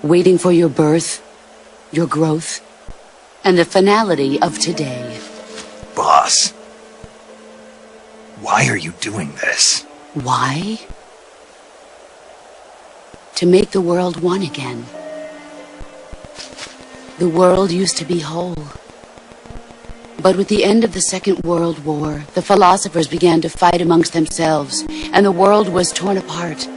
waiting for your birth, your growth, and the finality of today. Boss, why are you doing this? Why? To make the world one again. The world used to be whole. But with the end of the Second World War, the philosophers began to fight amongst themselves, and the world was torn apart.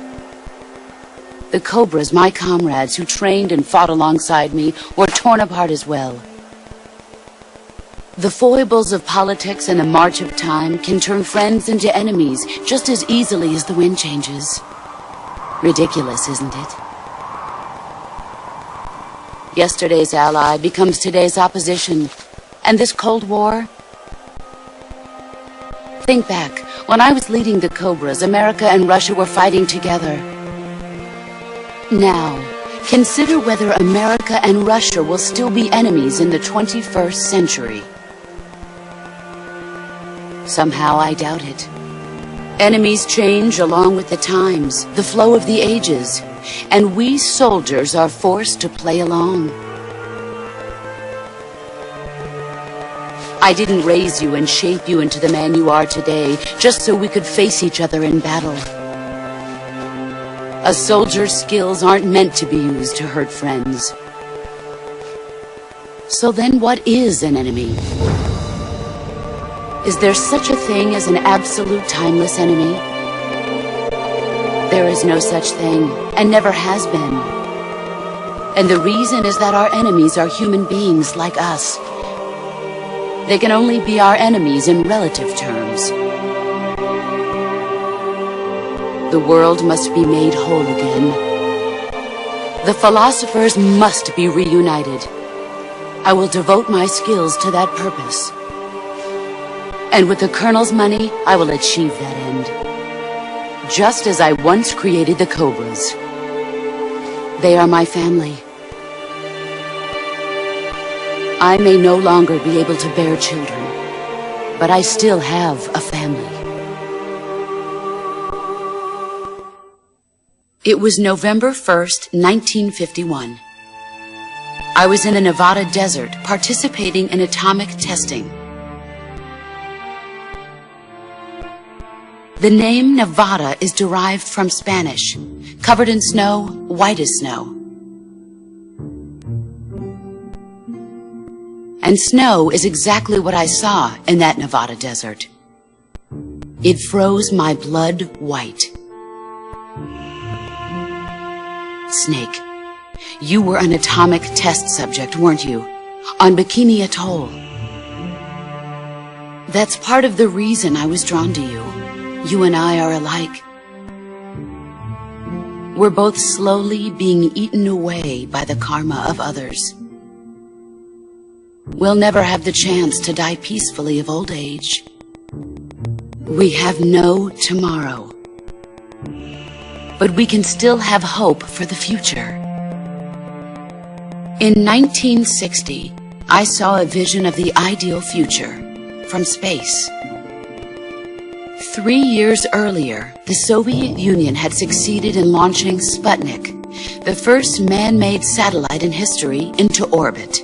The Cobras, my comrades who trained and fought alongside me, were torn apart as well. The foibles of politics and the march of time can turn friends into enemies just as easily as the wind changes. Ridiculous, isn't it? Yesterday's ally becomes today's opposition. And this Cold War? Think back. When I was leading the Cobras, America and Russia were fighting together. Now, consider whether America and Russia will still be enemies in the 21st century. Somehow I doubt it. Enemies change along with the times, the flow of the ages, and we soldiers are forced to play along. I didn't raise you and shape you into the man you are today just so we could face each other in battle. A soldier's skills aren't meant to be used to hurt friends. So then what is an enemy? Is there such a thing as an absolute timeless enemy? There is no such thing, and never has been. And the reason is that our enemies are human beings like us. They can only be our enemies in relative terms. The world must be made whole again. The philosophers must be reunited. I will devote my skills to that purpose. And with the Colonel's money, I will achieve that end. Just as I once created the Cobras. They are my family. I may no longer be able to bear children, but I still have a family. It was November 1st, 1951. I was in the Nevada desert participating in atomic testing. The name Nevada is derived from Spanish, covered in snow, white as snow. And snow is exactly what I saw in that Nevada desert. It froze my blood white. Snake, you were an atomic test subject, weren't you? On Bikini Atoll. That's part of the reason I was drawn to you. You and I are alike. We're both slowly being eaten away by the karma of others. We'll never have the chance to die peacefully of old age. We have no tomorrow. But we can still have hope for the future. In 1960, I saw a vision of the ideal future from space. 3 years earlier, the Soviet Union had succeeded in launching Sputnik, the first man-made satellite in history, into orbit.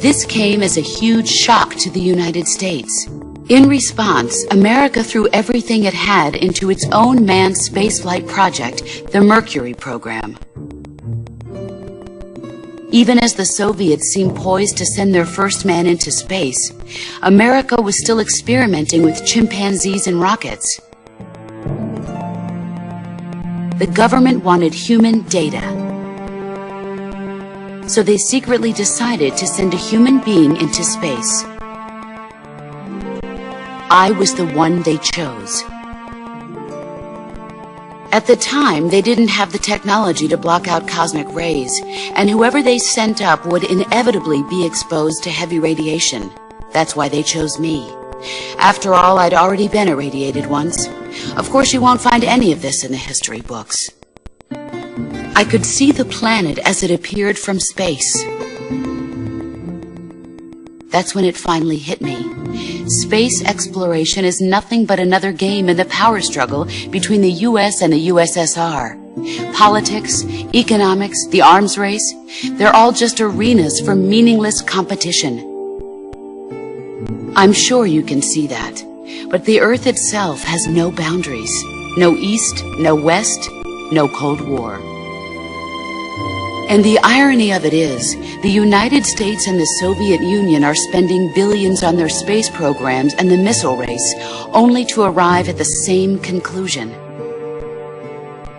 This came as a huge shock to the United States. In response, America threw everything it had into its own manned spaceflight project, the Mercury program. Even as the Soviets seemed poised to send their first man into space, America was still experimenting with chimpanzees and rockets. The government wanted human data. So they secretly decided to send a human being into space. I was the one they chose. At the time, they didn't have the technology to block out cosmic rays, and whoever they sent up would inevitably be exposed to heavy radiation. That's why they chose me. After all, I'd already been irradiated once. Of course, you won't find any of this in the history books. I could see the planet as it appeared from space. That's when it finally hit me. Space exploration is nothing but another game in the power struggle between the US and the USSR. Politics, economics, the arms race, they're all just arenas for meaningless competition. I'm sure you can see that, but the Earth itself has no boundaries. No East, no West, no Cold War. And the irony of it is, the United States and the Soviet Union are spending billions on their space programs and the missile race, only to arrive at the same conclusion.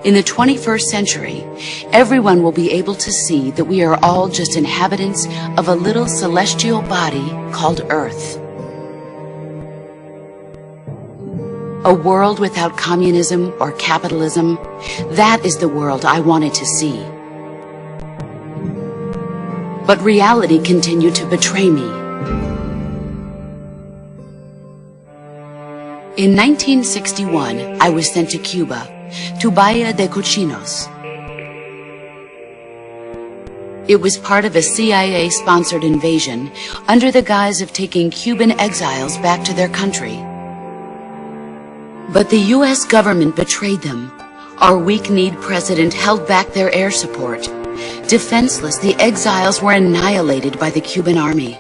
In the 21st century, everyone will be able to see that we are all just inhabitants of a little celestial body called Earth. A world without communism or capitalism, that is the world I wanted to see. But reality continued to betray me. In 1961, I was sent to Cuba, to Bahia de Cochinos. It was part of a CIA-sponsored invasion under the guise of taking Cuban exiles back to their country. But the U.S. government betrayed them. Our weak-kneed president held back their air support. Defenseless, the exiles were annihilated by the Cuban army.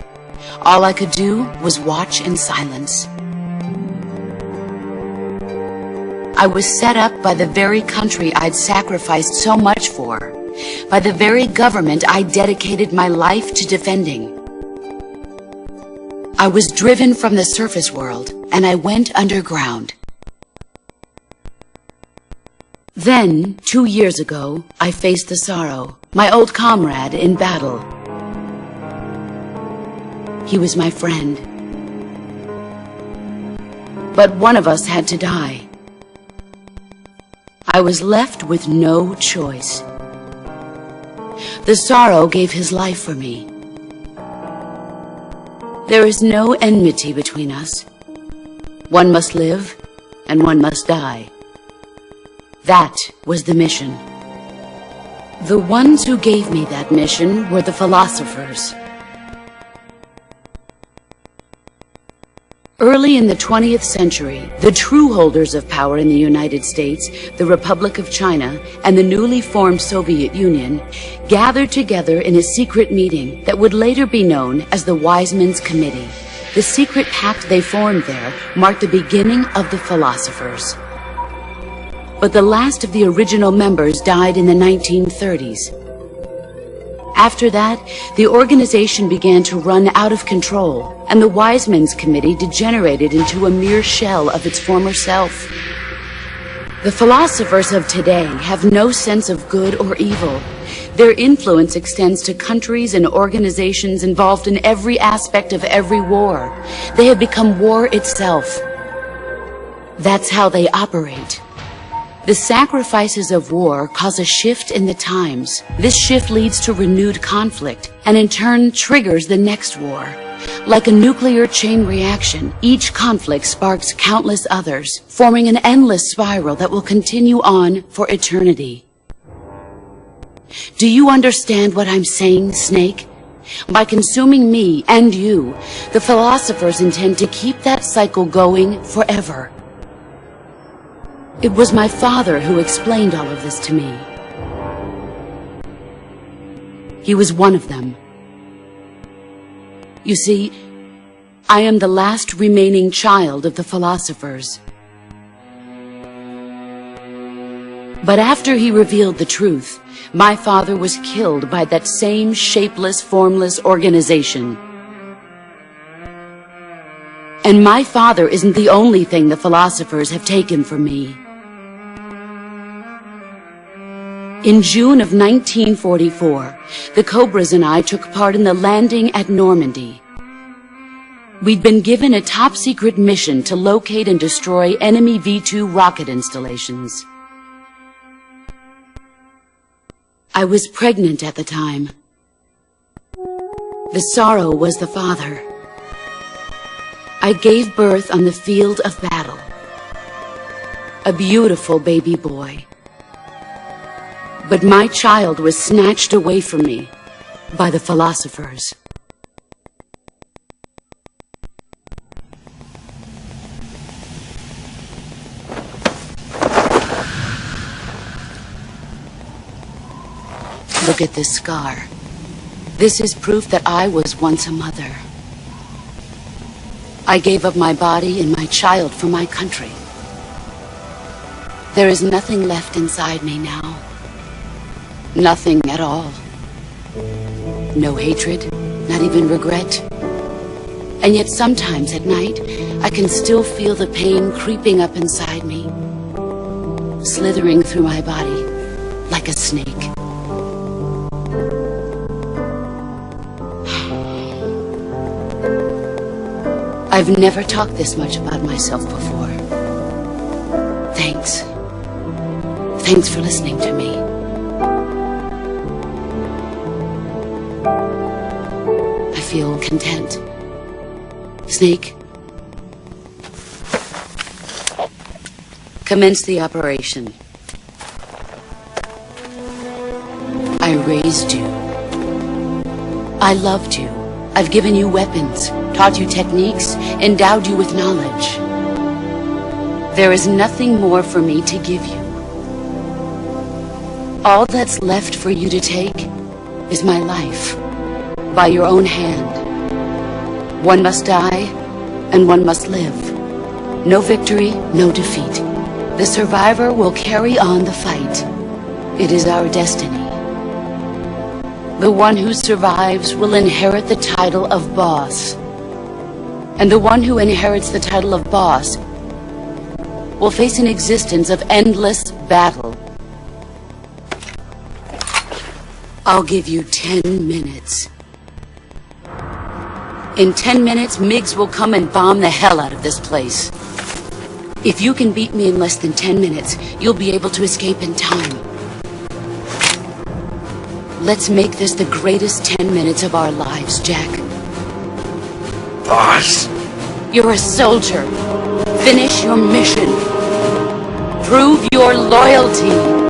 All I could do was watch in silence. I was set up by the very country I'd sacrificed so much for, by the very government I dedicated my life to defending. I was driven from the surface world, and I went underground. Then, 2 years ago, I faced the Sorrow, my old comrade in battle. He was my friend. But one of us had to die. I was left with no choice. The Sorrow gave his life for me. There is no enmity between us. One must live, and one must die. That was the mission. The ones who gave me that mission were the philosophers. Early in the 20th century, the true holders of power in the United States, the Republic of China, and the newly formed Soviet Union gathered together in a secret meeting that would later be known as the Wise Men's Committee. The secret pact they formed there marked the beginning of the philosophers. But the last of the original members died in the 1930s. After that, the organization began to run out of control, and the Wise Men's Committee degenerated into a mere shell of its former self. The philosophers of today have no sense of good or evil. Their influence extends to countries and organizations involved in every aspect of every war. They have become war itself. That's how they operate. The sacrifices of war cause a shift in the times. This shift leads to renewed conflict, and in turn triggers the next war. Like a nuclear chain reaction, each conflict sparks countless others, forming an endless spiral that will continue on for eternity. Do you understand what I'm saying, Snake? By consuming me and you, the philosophers intend to keep that cycle going forever. It was my father who explained all of this to me. He was one of them. You see, I am the last remaining child of the philosophers. But after he revealed the truth, my father was killed by that same shapeless, formless organization. And my father isn't the only thing the philosophers have taken from me. In June of 1944, the Cobras and I took part in the landing at Normandy. We'd been given a top-secret mission to locate and destroy enemy V-2 rocket installations. I was pregnant at the time. The Sorrow was the father. I gave birth on the field of battle. A beautiful baby boy. But my child was snatched away from me by the philosophers. Look at this scar. This is proof that I was once a mother. I gave up my body and my child for my country. There is nothing left inside me now. Nothing at all. No hatred, not even regret. And yet sometimes at night, I can still feel the pain creeping up inside me, slithering through my body like a snake. I've never talked this much about myself before. Thanks. Thanks for listening to me. I feel content. Snake, commence the operation. I raised you. I loved you. I've given you weapons, taught you techniques, endowed you with knowledge. There is nothing more for me to give you. All that's left for you to take is my life, by your own hand. One must die, and one must live. No victory, no defeat. The survivor will carry on the fight. It is our destiny. The one who survives will inherit the title of boss. And the one who inherits the title of boss will face an existence of endless battle. I'll give you 10 minutes. In 10 minutes, MiGs will come and bomb the hell out of this place. If you can beat me in less than 10 minutes, you'll be able to escape in time. Let's make this the greatest 10 minutes of our lives, Jack. Boss. You're a soldier. Finish your mission. Prove your loyalty.